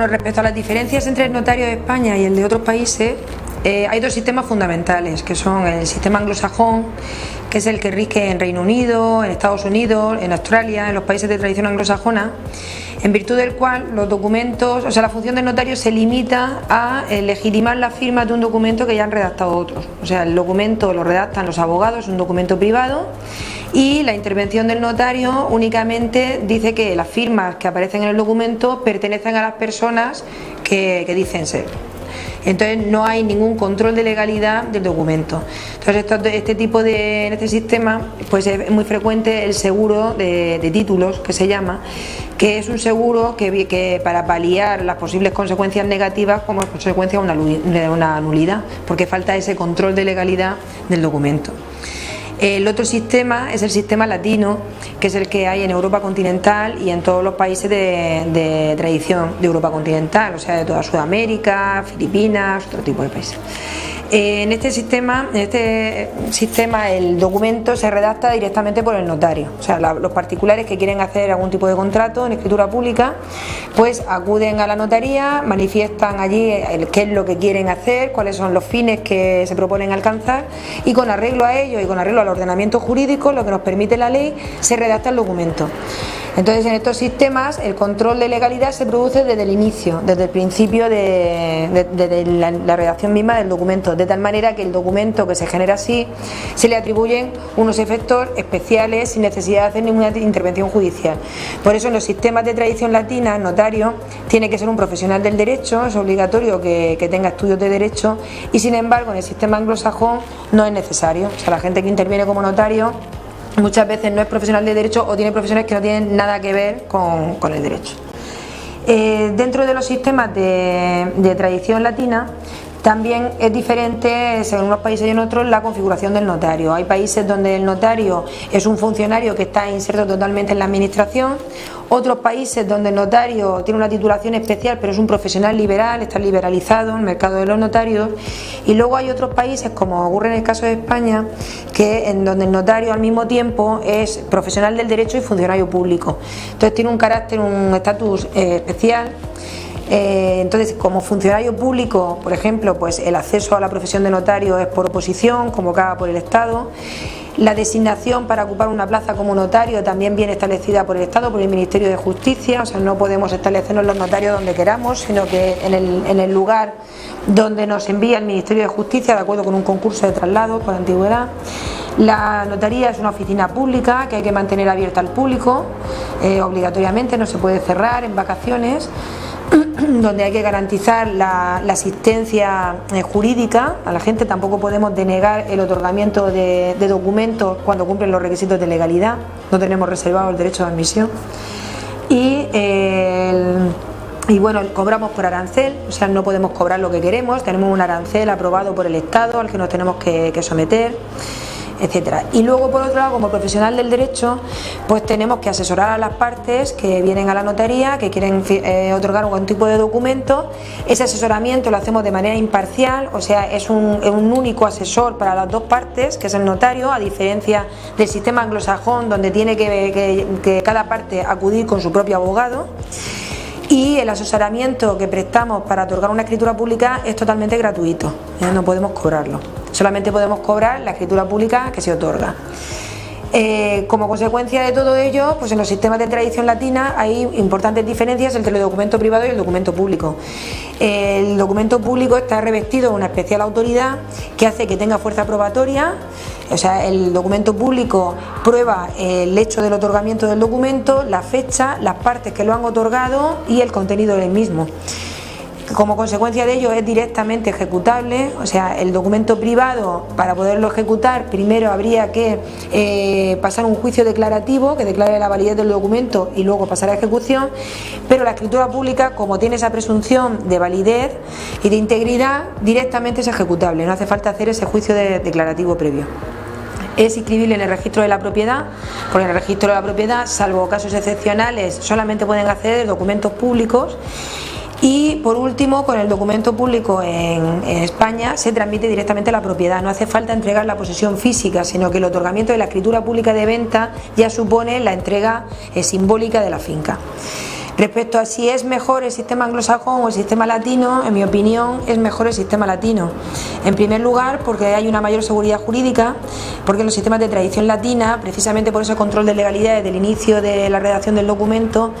Bueno, respecto a las diferencias entre el notario de España y el de otros países, hay dos sistemas fundamentales, que son el sistema anglosajón, que es el que rige en Reino Unido, en Estados Unidos, en Australia, en los países de tradición anglosajona, en virtud del cual los documentos, o sea, la función del notario se limita a legitimar la firma de un documento que ya han redactado otros. O sea, el documento lo redactan los abogados, es un documento privado, y la intervención del notario únicamente dice que las firmas que aparecen en el documento pertenecen a las personas que dicen ser. Entonces no hay ningún control de legalidad del documento. Entonces en este sistema pues es muy frecuente el seguro de títulos, que se llama, que es un seguro que para paliar las posibles consecuencias negativas como consecuencia de una nulidad, porque falta ese control de legalidad del documento. El otro sistema es el sistema latino, que es el que hay en Europa continental y en todos los países de tradición de Europa continental, o sea, de toda Sudamérica, Filipinas, otro tipo de países. En este sistema el documento se redacta directamente por el notario. O sea, los particulares que quieren hacer algún tipo de contrato en escritura pública, pues acuden a la notaría, manifiestan allí qué es lo que quieren hacer, cuáles son los fines que se proponen alcanzar, y con arreglo a ello y con arreglo al ordenamiento jurídico, lo que nos permite la ley, se redacta el documento. Entonces, en estos sistemas el control de legalidad se produce desde el inicio, desde el principio de la redacción misma del documento, de tal manera que el documento que se genera así se le atribuyen unos efectos especiales sin necesidad de hacer ninguna intervención judicial. Por eso en los sistemas de tradición latina el notario tiene que ser un profesional del derecho, es obligatorio que tenga estudios de derecho, y sin embargo en el sistema anglosajón no es necesario. O sea, la gente que interviene como notario muchas veces no es profesional de derecho o tiene profesiones que no tienen nada que ver con el derecho. Dentro de los sistemas de tradición latina también es diferente, según unos países y en otros, la configuración del notario. Hay países donde el notario es un funcionario que está inserto totalmente en la administración, otros países donde el notario tiene una titulación especial pero es un profesional liberal, está liberalizado en el mercado de los notarios, y luego hay otros países, como ocurre en el caso de España, en donde el notario al mismo tiempo es profesional del derecho y funcionario público. Entonces tiene un estatus especial. Entonces, como funcionario público, por ejemplo, pues el acceso a la profesión de notario es por oposición, convocada por el Estado. La designación para ocupar una plaza como notario también viene establecida por el Estado, por el Ministerio de Justicia. O sea, no podemos establecernos los notarios donde queramos, sino que en el lugar donde nos envía el Ministerio de Justicia, de acuerdo con un concurso de traslado por antigüedad. La notaría es una oficina pública que hay que mantener abierta al público, obligatoriamente, no se puede cerrar en vacaciones, donde hay que garantizar la asistencia jurídica a la gente. Tampoco podemos denegar el otorgamiento de documentos cuando cumplen los requisitos de legalidad, no tenemos reservado el derecho de admisión. Y bueno, cobramos por arancel, o sea, no podemos cobrar lo que queremos, tenemos un arancel aprobado por el Estado al que nos tenemos que someter, etcétera. Y luego, por otro lado, como profesional del derecho, pues tenemos que asesorar a las partes que vienen a la notaría, que quieren otorgar algún tipo de documento. Ese asesoramiento lo hacemos de manera imparcial, o sea, es un único asesor para las dos partes, que es el notario, a diferencia del sistema anglosajón, donde tiene que cada parte acudir con su propio abogado. Y el asesoramiento que prestamos para otorgar una escritura pública es totalmente gratuito, no podemos cobrarlo, solamente podemos cobrar la escritura pública que se otorga. Como consecuencia de todo ello, pues en los sistemas de tradición latina hay importantes diferencias entre el documento privado y el documento público. El documento público está revestido de una especial autoridad que hace que tenga fuerza probatoria. O sea, el documento público prueba el hecho del otorgamiento del documento, la fecha, las partes que lo han otorgado y el contenido del mismo. Como consecuencia de ello es directamente ejecutable. O sea, el documento privado, para poderlo ejecutar, primero habría que pasar un juicio declarativo que declare la validez del documento y luego pasar a ejecución, pero la escritura pública, como tiene esa presunción de validez y de integridad, directamente es ejecutable, no hace falta hacer ese juicio declarativo previo. Es inscribible en el registro de la propiedad, porque en el registro de la propiedad, salvo casos excepcionales, solamente pueden acceder documentos públicos. Y por último, con el documento público en España se transmite directamente la propiedad, no hace falta entregar la posesión física, sino que el otorgamiento de la escritura pública de venta ya supone la entrega simbólica de la finca. Respecto a si es mejor el sistema anglosajón o el sistema latino, en mi opinión es mejor el sistema latino. En primer lugar, porque hay una mayor seguridad jurídica, porque en los sistemas de tradición latina, precisamente por ese control de legalidad desde el inicio de la redacción del documento,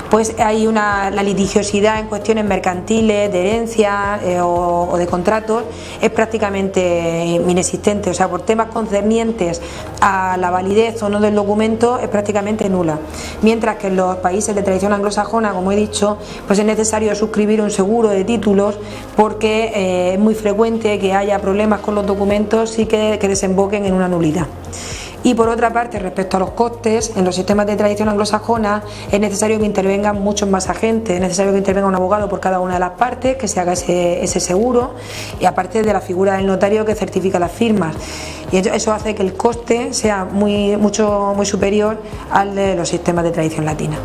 pues hay la litigiosidad en cuestiones mercantiles, de herencia o de contratos, es prácticamente inexistente. O sea, por temas concernientes a la validez o no del documento es prácticamente nula. Mientras que en los países de tradición anglosajona, como he dicho, pues es necesario suscribir un seguro de títulos porque es muy frecuente que haya problemas con los documentos y que desemboquen en una nulidad. Y por otra parte, respecto a los costes, en los sistemas de tradición anglosajona es necesario que intervengan muchos más agentes, es necesario que intervenga un abogado por cada una de las partes, que se haga ese seguro, y aparte de la figura del notario que certifica las firmas. Y eso hace que el coste sea muy superior al de los sistemas de tradición latina.